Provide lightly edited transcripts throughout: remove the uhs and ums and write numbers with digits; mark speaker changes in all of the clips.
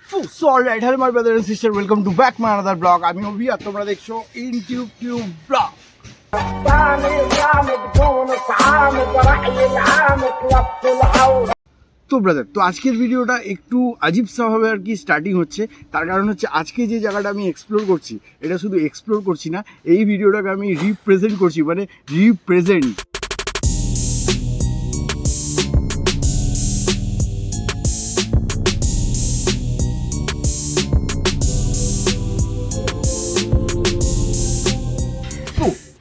Speaker 1: So alright, hello my brother and sister, welcome to back my another vlog. আমি অভি আর তোমরা দেখছো ইনটিউব blog. তো brother, তো আজকের ভিডিওটা একটু আজীব ভাবে আর কি স্টার্টিং হচ্ছে। তার কারণ হচ্ছে আজকে যে জায়গাটা আমি এক্সপ্লোর করছি, এটা শুধু এক্সপ্লোর করছি না, এই ভিডিওটাকে আমি রিপ্রেজেন্ট করছি, মানে রিপ্রেজেন্ট।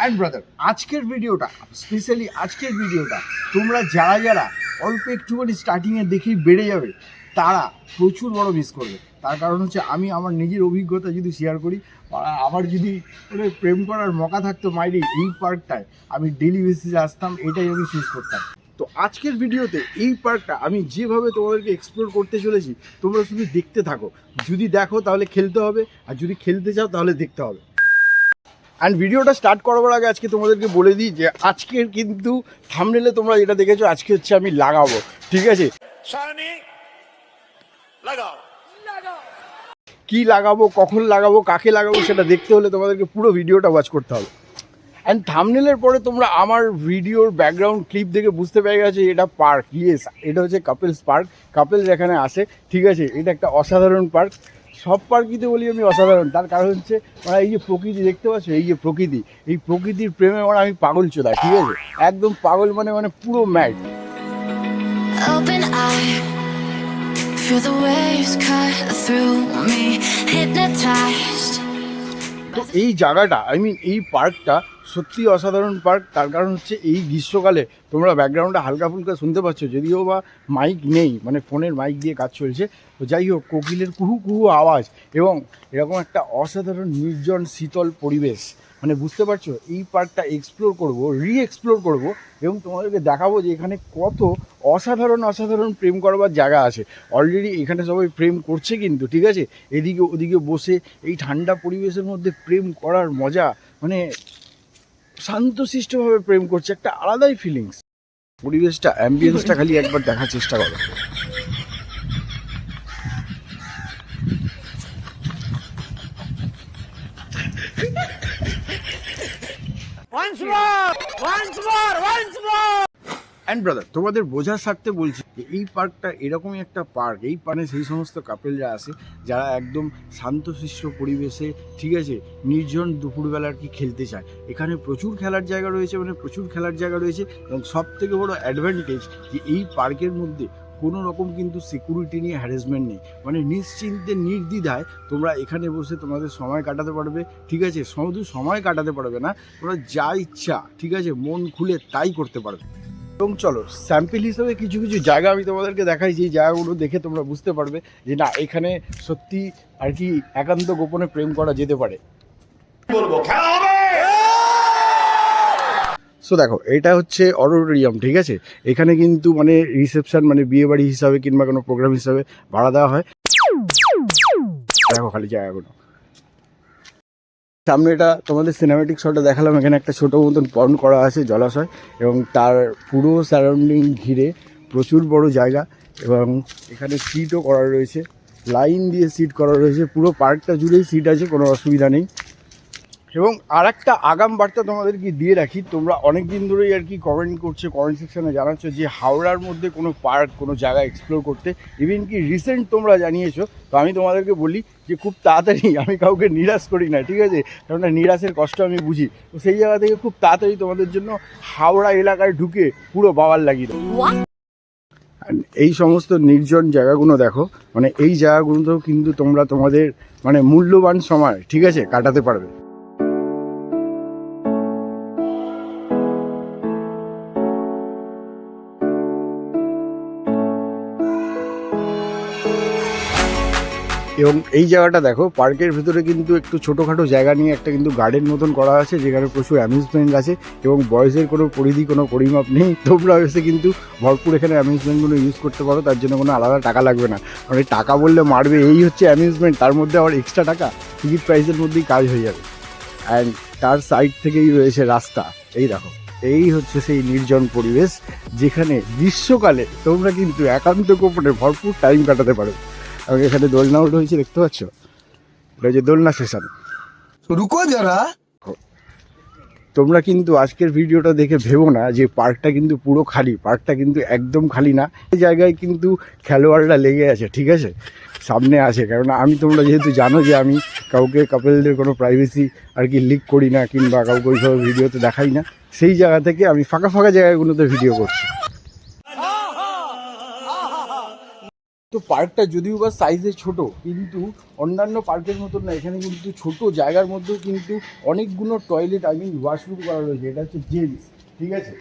Speaker 1: অ্যান্ড ব্রাদার, আজকের ভিডিওটা স্পেশালি তোমরা যারা অল্প একটুখানি স্টার্টিংয়ে দেখেই বেড়ে যাবে, তারা প্রচুর বড় মিস করবে। তার কারণ হচ্ছে আমি আমার নিজের অভিজ্ঞতা যদি শেয়ার করি, আমার যদি প্রেম করার মকা থাকতো মাইরি, এই পার্কটায় আমি ডেলি বেসিসে আসতাম, এটাই আমি চুজ করতাম। তো আজকের ভিডিওতে এই পার্কটা আমি যেভাবে তোমাদেরকে এক্সপ্লোর করতে চলেছি, তোমরা শুধু দেখতে থাকো। যদি দেখো তাহলে খেলতে হবে, আর যদি খেলতে চাও তাহলে দেখতে হবে। অ্যান্ড ভিডিওটা স্টার্ট করার আগে আজকে তোমাদেরকে বলে দিই যে আজকের কিন্তু থাম্বনেলে তোমরা যেটা দেখেছো, আজকে হচ্ছে আমি লাগাবো, ঠিক আছে? কি লাগাবো, কখন লাগাবো, কাকে লাগাবো, সেটা দেখতে হলে তোমাদেরকে পুরো ভিডিওটা ওয়াচ করতে হবে। অ্যান্ড থাম্বনেলের পরে তোমরা আমার ভিডিওর ব্যাকগ্রাউন্ড ক্লিপ দেখে বুঝতে পেরে গেছো এটা পার্ক। ইয়েস, এটা হচ্ছে কাপেলস পার্ক, কাপেলস এখানে আসে, ঠিক আছে? এটা একটা অসাধারণ পার্ক। সব পার্কিতে বলি আমি অসাধারণ, তার কারণ হচ্ছে মানে এই যে প্রকৃতি দেখতে পাচ্ছ, এই যে প্রকৃতি, এই প্রকৃতির প্রেমে মানে আমি পাগল চোদা, ঠিক আছে? একদম পাগল, মানে পুরো ম্যাড। তো এই জায়গাটা, এই পার্কটা সত্যি অসাধারণ পার্ক। তার কারণ হচ্ছে এই গ্রীষ্মকালে তোমরা ব্যাকগ্রাউন্ডে হালকা ফুলকা শুনতে পাচ্ছ, যদিও বা মাইক নেই, মানে ফোনের মাইক দিয়ে কাজ চলছে। তো যাই হোক, কোকিলের কুহু কুহু আওয়াজ এবং এরকম একটা অসাধারণ নির্জন শীতল পরিবেশ, মানে বুঝতে পারছো এই পার্কটা এক্সপ্লোর করব, এক্সপ্লোর করব এবং তোমাদেরকে দেখাবো যে এখানে কত অসাধারণ প্রেম করবার জায়গা আছে। অলরেডি এখানে সবাই প্রেম করছে কিন্তু, ঠিক আছে? এদিকে ওদিকে বসে এই ঠান্ডা পরিবেশের মধ্যে প্রেম করার মজা, মানে শান্তশিষ্টভাবে প্রেম করছে, একটা আলাদাই ফিলিংস। পরিবেশটা, অ্যাম্বিয়েন্সটা খালি একবার দেখার চেষ্টা করো। অ্যান্ড ব্রাদার, তোমাদের বোঝার স্বার্থে বলছি যে এই পার্কটা এরকমই একটা পার্ক। এই পার্কে সেই সমস্ত কাপেলরা আসে যারা একদম শান্তশিষ্ট পরিবেশে, ঠিক আছে, নির্জন দুপুরবেলা আর কি খেলতে চায়। এখানে প্রচুর খেলার জায়গা রয়েছে, এবং সব থেকে বড় অ্যাডভান্টেজ যে এই পার্কের মধ্যে কোনো রকম কিন্তু সিকিউরিটি নিয়ে হ্যারাসমেন্ট নেই, মানে নিশ্চিন্তে নির্দ্বিধায় তোমরা এখানে বসে তোমাদের সময় কাটাতে পারবে, ঠিক আছে? শুধু সময় কাটাতে পারবে না, তোমরা যা ইচ্ছা, ঠিক আছে, মন খুলে তাই করতে পারবে। এবং চলো স্যাম্পল হিসেবে কিছু জায়গা আমি তোমাদেরকে দেখাই, যেই জায়গাগুলো দেখে তোমরা বুঝতে পারবে যে না, এখানে সত্যি আর কি একান্ত গোপনে প্রেম করা যেতে পারে। সো দেখো, এটা হচ্ছে অডিটোরিয়াম, ঠিক আছে? এখানে কিন্তু মানে রিসেপশন, মানে বিয়ে বাড়ি হিসাবে কিংবা কোনো প্রোগ্রাম হিসাবে ভাড়া দেওয়া হয়। দেখো খালি জায়গাগুলো। সামনে এটা তোমাদের সিনেম্যাটিক শটটা দেখালাম, এখানে একটা ছোটো মতন পন্ড করা আছে, জলাশয়, এবং তার পুরো সারাউন্ডিং ঘিরে প্রচুর বড় জায়গা, এবং এখানে সিটও করা রয়েছে, লাইন দিয়ে সিট করা রয়েছে, পুরো পার্কটা জুড়েই সিট আছে, কোনো অসুবিধা নেই। এবং আর একটা আগাম বার্তা তোমাদেরকে দিয়ে রাখি, তোমরা অনেক দিন ধরেই আর কি কমেন্ট সেকশনে জানাচ্ছ যে হাওড়ার মধ্যে কোনো পার্ক, কোনো জায়গা এক্সপ্লোর করতে, ইভেন কি রিসেন্ট তোমরা জানিয়েছো। তো আমি তোমাদেরকে বলি যে খুব তাড়াতাড়ি, আমি কাউকে নিরাশ করি না, ঠিক আছে? কেননা নিরাশের কষ্ট আমি বুঝি। তো সেই জায়গা থেকে খুব তাড়াতাড়ি তোমাদের জন্য হাওড়া এলাকায় ঢুকে পুরো বাবার লাগিয়ে দেবো। এই সমস্ত নির্জন জায়গাগুলো দেখো, মানে এই জায়গাগুলোতেও কিন্তু তোমরা তোমাদের মানে মূল্যবান সময়, ঠিক আছে, কাটাতে পারবে। এবং এই জায়গাটা দেখো, পার্কের ভিতরে কিন্তু একটু ছোটোখাটো জায়গা নিয়ে একটা কিন্তু গার্ডেন মতন করা আছে, যেখানে প্রচুর অ্যামিউজমেন্ট আছে এবং বয়সের কোনো পরিধি, কোনো পরিমাপ নেই। তোমরা এসে কিন্তু ভরপুর এখানে অ্যামিউজমেন্টগুলো ইউজ করতে পারো, তার জন্য কোনো আলাদা টাকা লাগবে না। মানে টাকা বললে মারবে, এই হচ্ছে অ্যামিউজমেন্ট, তার মধ্যে আবার এক্সট্রা টাকা, টিকিট প্রাইসের মধ্যেই কাজ হয়ে যাবে। অ্যান্ড তার সাইড থেকেই রয়েছে রাস্তা, এই দেখো। এই হচ্ছে সেই নির্জন পরিবেশ যেখানে গ্রীষ্মকালে তোমরা কিন্তু একান্ত গোপনে ভরপুর টাইম কাটাতে পারো। এবং এখানে দোলনাও রয়েছে, দেখতে পাচ্ছ, এটা হচ্ছে দোলনা সেশন।
Speaker 2: রুকো যারা,
Speaker 1: তোমরা কিন্তু আজকের ভিডিওটা দেখে ভেবো না যে পার্কটা কিন্তু পুরো খালি, পার্কটা কিন্তু একদম খালি না। এই জায়গায় কিন্তু খেলোয়াড়রা লেগে আছে, ঠিক আছে, সামনে আছে। কারণ আমি, তোমরা যেহেতু জানো যে আমি কাউকে, কাপেলদের কোনো প্রাইভেসি আর কি লিক করি না, কিংবা কাউকে ওইভাবে ভিডিওতে দেখাই না, সেই জায়গা থেকে আমি ফাঁকা ফাঁকা জায়গাগুলোতে ভিডিও করছি। তো পার্কটা যদিও বা সাইজে ছোট, কিন্তু অন্যান্য পার্কের মতন না, এখানে কিন্তু ছোট জায়গার মধ্যেও কিন্তু অনেকগুলো টয়লেট, ওয়াশরুম করা রয়েছে। এটা হচ্ছে জেন্টস, ঠিক আছে,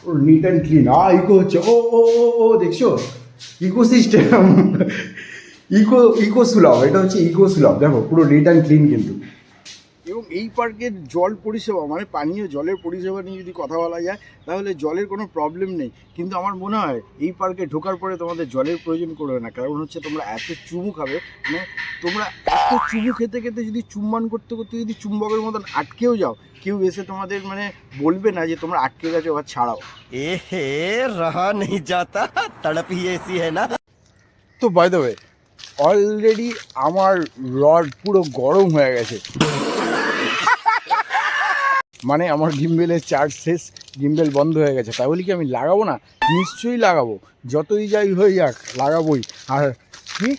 Speaker 1: ও নিট অ্যান্ড ক্লিন। ইকো হচ্ছে, ও ও ও ও দেখছো, ইকোসিস্টেম, ইকো সুলভ, এটা হচ্ছে ইকো সুলভ। দেখো পুরো নিট অ্যান্ড ক্লিন কিন্তু। এবং এই পার্কের জল পরিষেবা, মানে পানীয় জলের পরিষেবা নিয়ে যদি কথা বলা যায়, তাহলে জলের কোনো প্রবলেম নেই। কিন্তু আমার মনে হয় এই পার্কে ঢোকার পরে তোমাদের জলের প্রয়োজন করবে না। কারণ হচ্ছে তোমরা এত চুমু খাবে, মানে তোমরা এত চুমু খেতে খেতে যদি চুম্বন করতে করতে যদি চুম্বকের মতন আটকেও যাও, কেউ এসে তোমাদের মানে বলবে না যে তোমরা আটকে গেছো, আবার ছাড়াও।
Speaker 2: এ হে রহা নেই যাতা, তড়প হি এসি হ্যায় না।
Speaker 1: তো বাই দ্য ওয়ে, অলরেডি আমার রড পুরো গরম হয়ে গেছে, মানে আমার গিম্বেলের চার্জ শেষ, গিম্বেল বন্ধ হয়ে গেছে। তাই বলি কি আমি লাগাবো না? নিশ্চয়ই লাগাবো, যতই যাই হয়ে যাক লাগাবোই। আর কি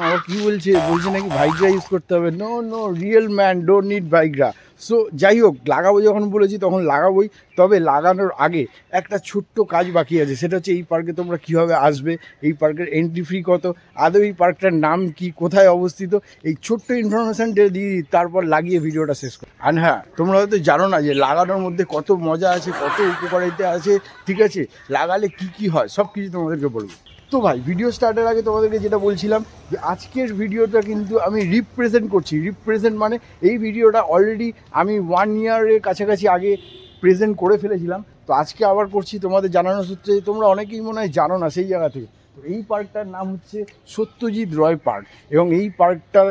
Speaker 1: আবার কী বলছে নাকি ভাইগ্রা ইউজ করতে হবে। No no, real man don't need Viagra. So যাই হোক, লাগাবো যখন বলেছি তখন লাগাবোই। তবে লাগানোর আগে একটা ছোট্ট কাজ বাকি আছে, সেটা হচ্ছে এই পার্কে তোমরা কীভাবে আসবে, এই পার্কের এন্ট্রি ফি কত, আদৌ এই পার্কটার নাম কি, কোথায় অবস্থিত, এই ছোট্ট ইনফরমেশানটা দিয়ে তারপর লাগিয়ে ভিডিওটা শেষ করো। আর হ্যাঁ, তোমরা হয়তো জানো না যে লাগানোর মধ্যে কত মজা আছে, কত উপকারিতা আছে, ঠিক আছে, লাগালে কি কি হয় সব কিছু তোমাদেরকে বলবো। তো ভাই, ভিডিও স্টার্টের আগে তোমাদেরকে যেটা বলছিলাম, যে আজকের ভিডিওটা কিন্তু আমি রিপ্রেজেন্ট করছি। রিপ্রেজেন্ট মানে এই ভিডিওটা অলরেডি আমি 1 ইয়ারের কাছাকাছি আগে প্রেজেন্ট করে ফেলেছিলাম। তো আজকে আবার করছি তোমাদের জানানোর সূত্রে, তোমরা অনেকেই মনে হয় জানো না সেই জায়গা থেকে। তো এই পার্কটার নাম হচ্ছে সত্যজিৎ রয় পার্ক, এবং এই পার্কটার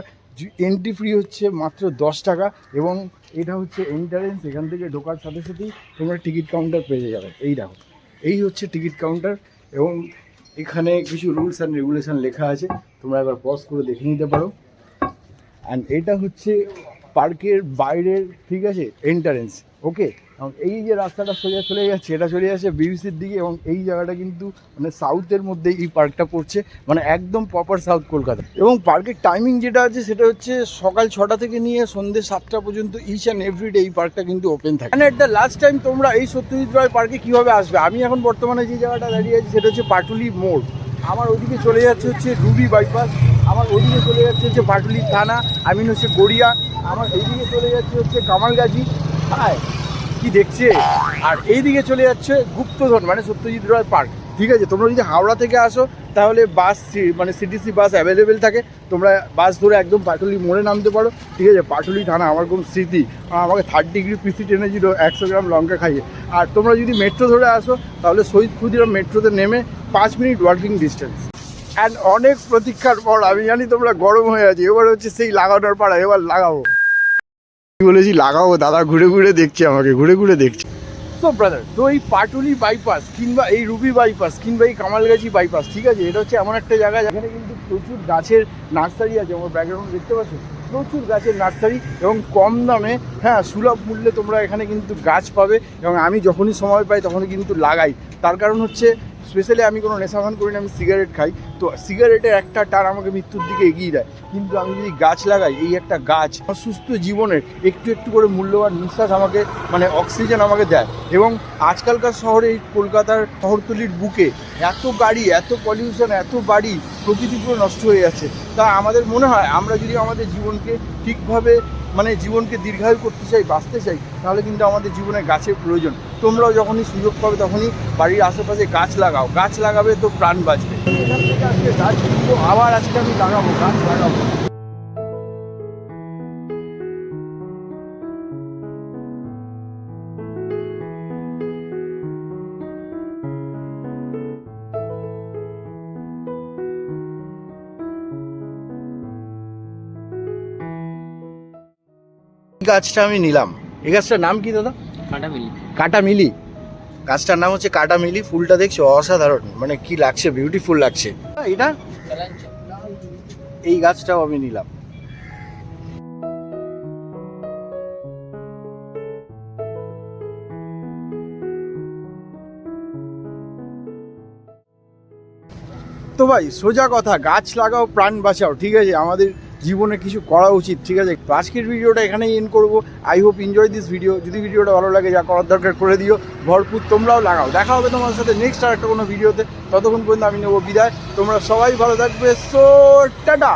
Speaker 1: এন্ট্রি ফি হচ্ছে মাত্র 10 টাকা। এবং এটা হচ্ছে এন্ট্রান্স, এখান থেকে ঢোকার সাথে সাথেই তোমরা টিকিট কাউন্টার পেয়ে যাবে। এই দেখো, এই হচ্ছে টিকিট কাউন্টার, এবং এখানে কিছু রুলস অ্যান্ড রেগুলেশন লেখা আছে, তোমরা একবার পজ করে দেখে নিতে পারো। অ্যান্ড এটা হচ্ছে পার্কের বাইরের, ঠিক আছে, এন্ট্রান্স, ওকে। এবং এই যে রাস্তাটা সোজা চলে যাচ্ছে, এটা চলে যাচ্ছে বিবিসির দিকে। এবং এই জায়গাটা কিন্তু মানে সাউথের মধ্যে এই পার্কটা পড়ছে, মানে একদম প্রপার সাউথ কলকাতা। এবং পার্কের টাইমিং যেটা আছে সেটা হচ্ছে সকাল 6টা থেকে নিয়ে সন্ধ্যে 7টা পর্যন্ত ইচ অ্যান্ড এভরিডে এই পার্কটা কিন্তু ওপেন থাকে। And at the last time তোমরা এই সত্যজিৎ রায় পার্কে কীভাবে আসবে, আমি এখন বর্তমানে যে জায়গাটা দাঁড়িয়ে আছি সেটা হচ্ছে পাটুলি মোড়। আমার ওদিকে চলে যাচ্ছে হচ্ছে রুবি বাইপাস, আমার ওদিকে চলে যাচ্ছে হচ্ছে পাটুলি থানা, হচ্ছে গড়িয়া, আমার এইদিকে চলে যাচ্ছে হচ্ছে কামালগাজি, হ্যাঁ কি দেখছে, আর এইদিকে চলে যাচ্ছে গুপ্তধন, মানে সত্যজিৎ রায় পার্ক, ঠিক আছে। তোমরা যদি হাওড়া থেকে আসো তাহলে বাস, মানে সিটিসি বাস অ্যাভেলেবেল থাকে, তোমরা বাস ধরে একদম পাটুলি মোড়ে নামতে পারো, ঠিক আছে। পাটুলি থানা আমার কোন স্মৃতি, আমাকে 3rd ডিগ্রি পিসি টেনেছিল 100 গ্রাম লঙ্কা খাইয়ে। আর তোমরা যদি মেট্রো ধরে আসো তাহলে শহীদ ক্ষুদিরাম মেট্রোতে নেমে 5 মিনিট ওয়াকিং ডিস্টেন্স। অ্যান্ড অনেক প্রতীক্ষার পর আমি জানি তোমরা গরম হয়ে আছে, এবার হচ্ছে সেই লাগানোর পাড়া, এবার লাগাবো। বলেছি লাগাবো, দাদা ঘুরে ঘুরে দেখছে আমাকে, ঘুরে ঘুরে দেখছে। তো ব্রাদার, তো এই পাটুলি বাইপাস কিংবা এই রুবি বাইপাস কিংবা এই কামালগাছি বাইপাস, ঠিক আছে, এটা হচ্ছে এমন একটা জায়গা যেখানে কিন্তু প্রচুর গাছের নার্সারি আছে। আমার ব্যাকগ্রাউন্ড দেখতে পাচ্ছ, প্রচুর গাছের নার্সারি, এবং কম দামে, হ্যাঁ সুলভ মূল্যে তোমরা এখানে কিন্তু গাছ পাবে। এবং আমি যখনই সময় পাই তখনই কিন্তু লাগাই, তার কারণ হচ্ছে স্পেশালি আমি কোনো নেশাভান করি না, আমি সিগারেট খাই। তো সিগারেটের একটা টান আমাকে মৃত্যুর দিকে এগিয়ে দেয়, কিন্তু আমি যদি গাছ লাগাই, এই একটা গাছ আমার সুস্থ জীবনের একটু একটু করে মূল্যবান নিঃশ্বাস আমাকে, মানে অক্সিজেন আমাকে দেয়। এবং আজকালকার শহরে, এই কলকাতার শহরতলির বুকে এত গাড়ি, এত পলিউশন, এত বাড়ি, প্রকৃতি পুরো নষ্ট হয়ে যাচ্ছে। তা আমাদের মনে হয় আমরা যদি আমাদের জীবনকে ঠিকভাবে, মানে জীবনকে দীর্ঘায়ু করতে চাই, বাঁচতে চাই, তাহলে কিন্তু আমাদের জীবনে গাছের প্রয়োজন। তোমরাও যখনই সুযোগ পাবে তখনই বাড়ির আশেপাশে গাছ লাগাও, গাছ লাগাবে তো প্রাণ বাঁচবে। এখান থেকে আজকে গাছ কিনবো, আবার আজকে আমি লাগাবো, গাছ লাগাবো। গাছটা আমি নিলাম, এই গাছটার নাম কি দাদা?
Speaker 3: কাটামিলি।
Speaker 1: কাটামিলি, গাছটার নাম হচ্ছে কাটামিলি। ফুলটা দেখছো অসাধারণ, মানে কি লাগছে, বিউটিফুল লাগছে। এটা এই গাছটাও আমি নিলাম। তো ভাই সোজা কথা, গাছ লাগাও প্রাণ বাঁচাও, ঠিক আছে? আমাদের জীবনে কিছু করা উচিত, ঠিক আছে? তো আজকের ভিডিওটা এখানেই এন্ড করবো। I hope enjoy this video. যদি ভিডিওটা ভালো লাগে, যা করার দরকার করে দিও, ভরপুর তোমরাও লাগাও। দেখা হবে তোমার সাথে নেক্সট আর একটা কোনো ভিডিওতে। ততক্ষণ পর্যন্ত আমি নেবো বিদায়। তোমরা সবাই ভালো থাকবে। So tata.